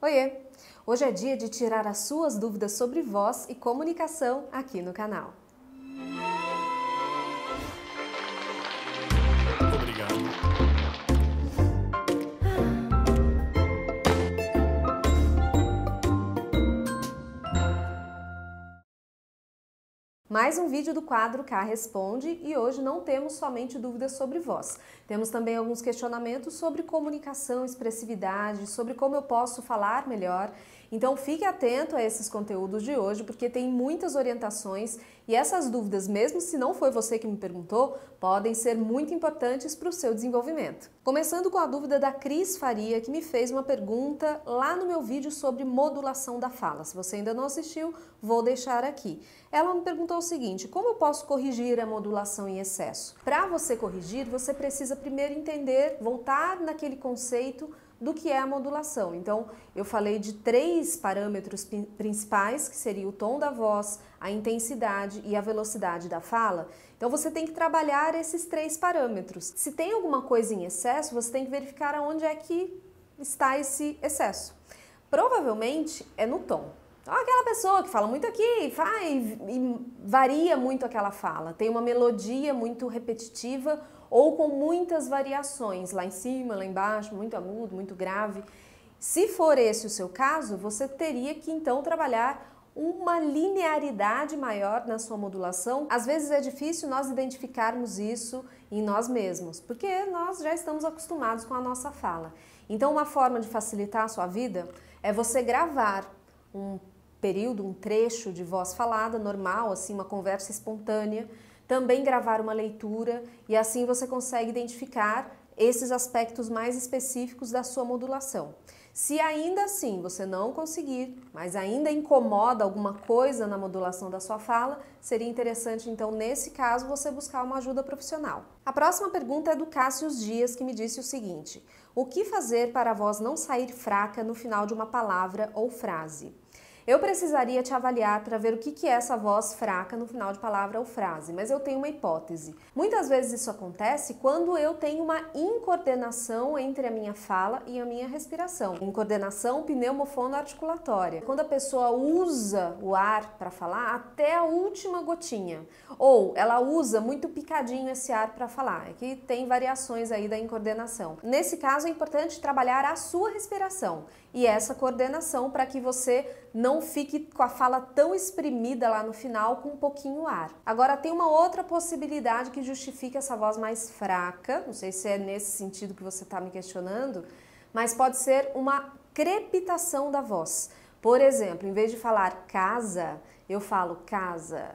Oiê! Hoje é dia de tirar as suas dúvidas sobre voz e comunicação aqui no canal. Obrigado. Mais um vídeo do quadro Cá Responde e hoje não temos somente dúvidas sobre voz. Temos também alguns questionamentos sobre comunicação, expressividade, sobre como eu posso falar melhor. Então fique atento a esses conteúdos de hoje porque tem muitas orientações e essas dúvidas, mesmo se não foi você que me perguntou, podem ser muito importantes para o seu desenvolvimento. Começando com a dúvida da Cris Faria, que me fez uma pergunta lá no meu vídeo sobre modulação da fala. Se você ainda não assistiu, vou deixar aqui. Ela me perguntou o seguinte: como eu posso corrigir a modulação em excesso? Para você corrigir, você precisa primeiro entender, voltar naquele conceito do que é a modulação. Então, eu falei de 3 parâmetros principais, que seria o tom da voz, a intensidade e a velocidade da fala. Então, você tem que trabalhar esses 3 parâmetros. Se tem alguma coisa em excesso, você tem que verificar aonde é que está esse excesso. Provavelmente é no tom. Então, aquela pessoa que fala muito aqui, e varia muito aquela fala, tem uma melodia muito repetitiva ou com muitas variações, lá em cima, lá embaixo, muito agudo, muito grave. Se for esse o seu caso, você teria que então trabalhar uma linearidade maior na sua modulação. Às vezes é difícil nós identificarmos isso em nós mesmos, porque nós já estamos acostumados com a nossa fala. Então, uma forma de facilitar a sua vida é você gravar um período, um trecho de voz falada normal, assim, uma conversa espontânea, também gravar uma leitura e assim você consegue identificar esses aspectos mais específicos da sua modulação. Se ainda assim você não conseguir, mas ainda incomoda alguma coisa na modulação da sua fala, seria interessante então nesse caso você buscar uma ajuda profissional. A próxima pergunta é do Cássio Dias, que me disse o seguinte: o que fazer para a voz não sair fraca no final de uma palavra ou frase? Eu precisaria te avaliar para ver o que é essa voz fraca no final de palavra ou frase, mas eu tenho uma hipótese. Muitas vezes isso acontece quando eu tenho uma incoordenação entre a minha fala e a minha respiração. Incoordenação pneumofonoarticulatória. Quando a pessoa usa o ar para falar até a última gotinha, ou ela usa muito picadinho esse ar para falar. Aqui tem variações aí da incoordenação. Nesse caso é importante trabalhar a sua respiração e essa coordenação para que você não fique com a fala tão espremida lá no final com um pouquinho ar. Agora tem uma outra possibilidade que justifica essa voz mais fraca, não sei se é nesse sentido que você está me questionando, mas pode ser uma crepitação da voz. Por exemplo, em vez de falar casa, eu falo casa,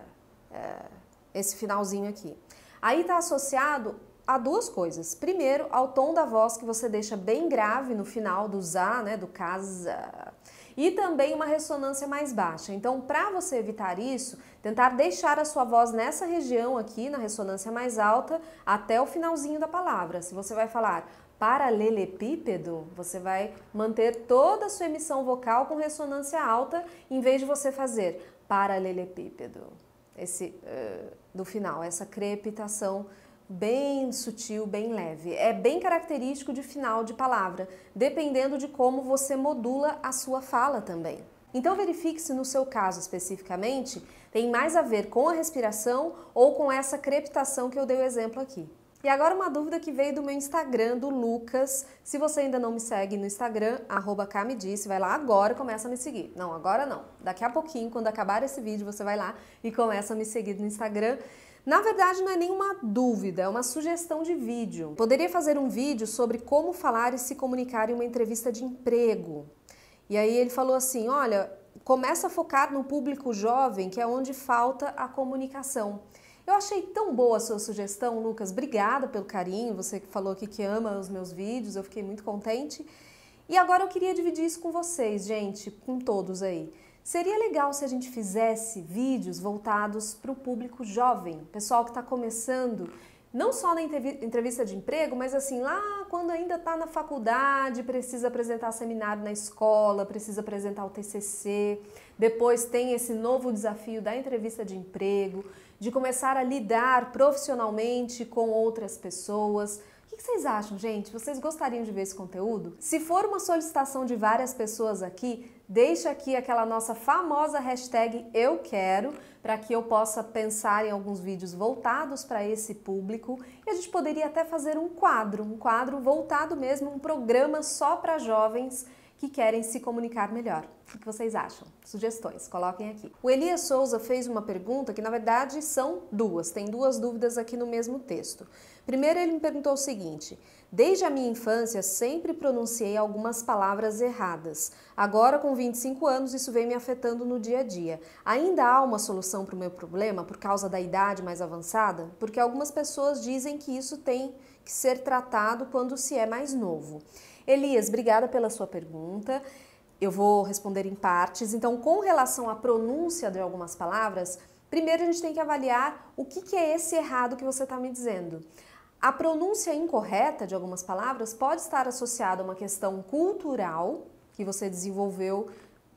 esse finalzinho aqui. Aí está associado a 2 coisas. Primeiro, ao tom da voz que você deixa bem grave no final do za, né, do casa. E também uma ressonância mais baixa. Então, para você evitar isso, tentar deixar a sua voz nessa região aqui, na ressonância mais alta, até o finalzinho da palavra. Se você vai falar paralelepípedo, você vai manter toda a sua emissão vocal com ressonância alta, em vez de você fazer paralelepípedo. Esse do final, essa crepitação bem sutil, bem leve. É bem característico de final de palavra, dependendo de como você modula a sua fala também. Então verifique se no seu caso especificamente tem mais a ver com a respiração ou com essa crepitação que eu dei o exemplo aqui. E agora uma dúvida que veio do meu Instagram, do Lucas. Se você ainda não me segue no Instagram, @camedisse, vai lá agora e começa a me seguir. Não, agora não. Daqui a pouquinho, quando acabar esse vídeo, você vai lá e começa a me seguir no Instagram. Na verdade, não é nenhuma dúvida, é uma sugestão de vídeo. Poderia fazer um vídeo sobre como falar e se comunicar em uma entrevista de emprego. E aí ele falou assim, olha, começa a focar no público jovem, que é onde falta a comunicação. Eu achei tão boa a sua sugestão, Lucas. Obrigada pelo carinho, você que falou aqui que ama os meus vídeos, eu fiquei muito contente. E agora eu queria dividir isso com vocês, gente, com todos aí. Seria legal se a gente fizesse vídeos voltados para o público jovem, pessoal que está começando, não só na entrevista de emprego, mas assim, lá quando ainda está na faculdade, precisa apresentar seminário na escola, precisa apresentar o TCC, depois tem esse novo desafio da entrevista de emprego, de começar a lidar profissionalmente com outras pessoas. O O que vocês acham, gente? Vocês gostariam de ver esse conteúdo? Se for uma solicitação de várias pessoas aqui, deixa aqui aquela nossa famosa hashtag eu quero, para que eu possa pensar em alguns vídeos voltados para esse público, e a gente poderia até fazer um quadro voltado mesmo, um programa só para jovens que querem se comunicar melhor. O que vocês acham? Sugestões, coloquem aqui. O Elias Souza fez uma pergunta que na verdade são duas, tem duas dúvidas aqui no mesmo texto. Primeiro ele me perguntou o seguinte: desde a minha infância sempre pronunciei algumas palavras erradas. Agora com 25 anos isso vem me afetando no dia a dia. Ainda há uma solução para o meu problema por causa da idade mais avançada? Porque algumas pessoas dizem que isso tem que ser tratado quando se é mais novo. Elias, obrigada pela sua pergunta. Eu vou responder em partes. Então, com relação à pronúncia de algumas palavras, primeiro a gente tem que avaliar o que é esse errado que você está me dizendo. A pronúncia incorreta de algumas palavras pode estar associada a uma questão cultural que você desenvolveu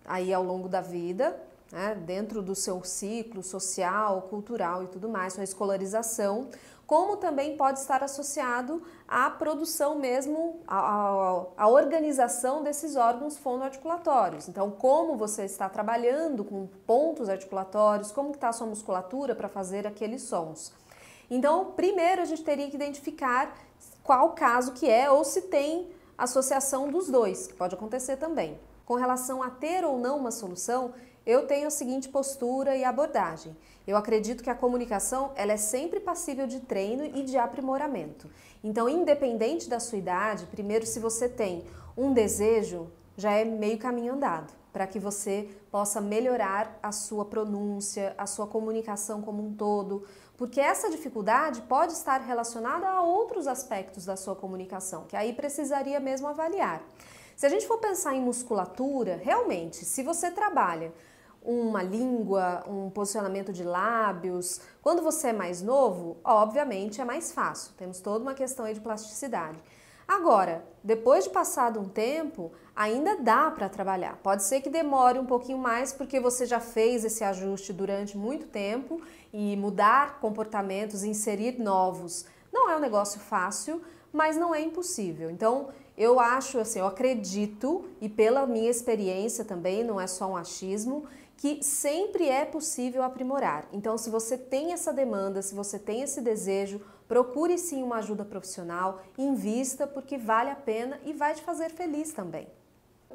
aí ao longo da vida, né, dentro do seu ciclo social, cultural e tudo mais, sua escolarização, como também pode estar associado à produção mesmo, à organização desses órgãos fonoarticulatórios. Então, como você está trabalhando com pontos articulatórios, como está a sua musculatura para fazer aqueles sons. Então, primeiro a gente teria que identificar qual caso que é ou se tem associação dos dois, que pode acontecer também. Com relação a ter ou não uma solução, eu tenho a seguinte postura e abordagem. Eu acredito que a comunicação ela é sempre passível de treino e de aprimoramento. Então, independente da sua idade, primeiro, se você tem um desejo, já é meio caminho andado, para que você possa melhorar a sua pronúncia, a sua comunicação como um todo, porque essa dificuldade pode estar relacionada a outros aspectos da sua comunicação, que aí precisaria mesmo avaliar. Se a gente for pensar em musculatura, realmente, se você trabalha uma língua, um posicionamento de lábios, quando você é mais novo, obviamente é mais fácil, temos toda uma questão aí de plasticidade. Agora, depois de passado um tempo, ainda dá para trabalhar. Pode ser que demore um pouquinho mais porque você já fez esse ajuste durante muito tempo e mudar comportamentos, inserir novos, não é um negócio fácil, mas não é impossível. Então, eu acho, assim, eu acredito, e pela minha experiência também, não é só um achismo, que sempre é possível aprimorar. Então, se você tem essa demanda, se você tem esse desejo, procure sim uma ajuda profissional, invista, porque vale a pena e vai te fazer feliz também.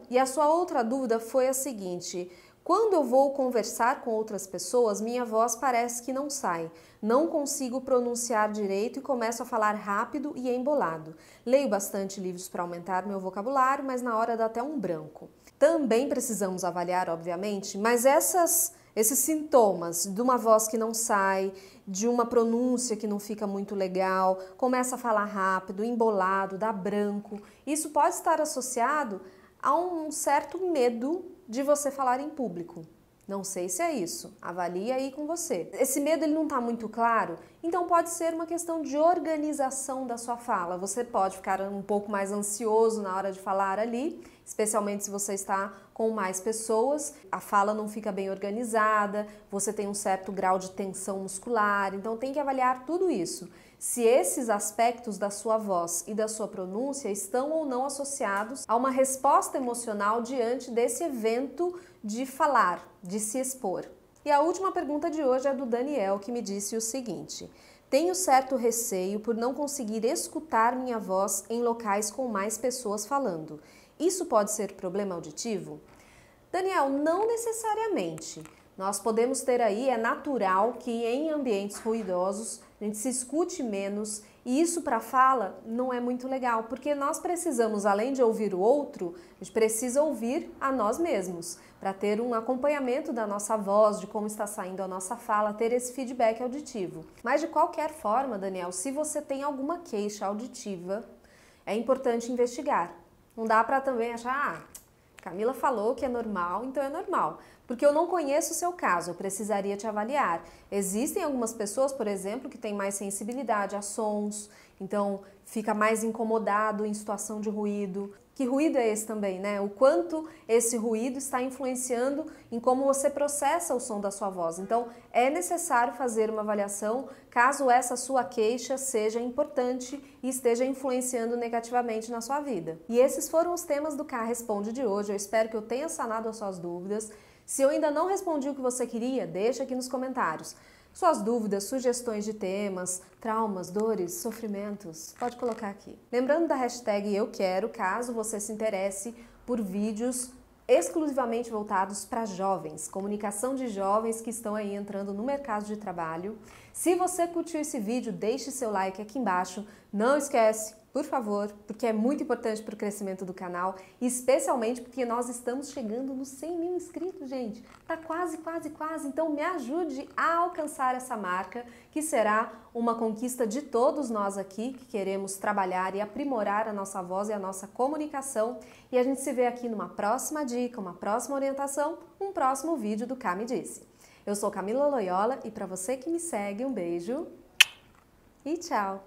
E a sua outra dúvida foi a seguinte: quando eu vou conversar com outras pessoas, minha voz parece que não sai. Não consigo pronunciar direito e começo a falar rápido e embolado. Leio bastante livros para aumentar meu vocabulário, mas na hora dá até um branco. Também precisamos avaliar, obviamente, mas esses sintomas de uma voz que não sai, de uma pronúncia que não fica muito legal, começa a falar rápido, embolado, dá branco, isso pode estar associado a um certo medo de você falar em público. Não sei se é isso, avalie aí com você. Esse medo ele não está muito claro, então pode ser uma questão de organização da sua fala. Você pode ficar um pouco mais ansioso na hora de falar ali, especialmente se você está com mais pessoas, a fala não fica bem organizada, você tem um certo grau de tensão muscular, então tem que avaliar tudo isso. Se esses aspectos da sua voz e da sua pronúncia estão ou não associados a uma resposta emocional diante desse evento de falar, de se expor. E a última pergunta de hoje é do Daniel, que me disse o seguinte: tenho certo receio por não conseguir escutar minha voz em locais com mais pessoas falando. Isso pode ser problema auditivo? Daniel, não necessariamente. Nós podemos ter aí, é natural que em ambientes ruidosos a gente se escute menos e isso para a fala não é muito legal, porque nós precisamos, além de ouvir o outro, a gente precisa ouvir a nós mesmos, para ter um acompanhamento da nossa voz, de como está saindo a nossa fala, ter esse feedback auditivo. Mas de qualquer forma, Daniel, se você tem alguma queixa auditiva, é importante investigar. Não dá para também achar, Camila falou que é normal, então é normal. Porque eu não conheço o seu caso, eu precisaria te avaliar. Existem algumas pessoas, por exemplo, que têm mais sensibilidade a sons, então fica mais incomodado em situação de ruído. Que ruído é esse também, né? O quanto esse ruído está influenciando em como você processa o som da sua voz. Então, é necessário fazer uma avaliação caso essa sua queixa seja importante e esteja influenciando negativamente na sua vida. E esses foram os temas do Cá Responde de hoje. Eu espero que eu tenha sanado as suas dúvidas. Se eu ainda não respondi o que você queria, deixa aqui nos comentários. Suas dúvidas, sugestões de temas, traumas, dores, sofrimentos, pode colocar aqui. Lembrando da hashtag Eu Quero, caso você se interesse por vídeos exclusivamente voltados para jovens, comunicação de jovens que estão aí entrando no mercado de trabalho. Se você curtiu esse vídeo, deixe seu like aqui embaixo. Não esquece, por favor, porque é muito importante para o crescimento do canal, especialmente porque nós estamos chegando nos 100 mil inscritos, gente. Tá quase, então me ajude a alcançar essa marca, que será uma conquista de todos nós aqui, que queremos trabalhar e aprimorar a nossa voz e a nossa comunicação. E a gente se vê aqui numa próxima dica, uma próxima orientação, um próximo vídeo do Cá Me Disse. Eu sou Camila Loyola e para você que me segue, um beijo e tchau!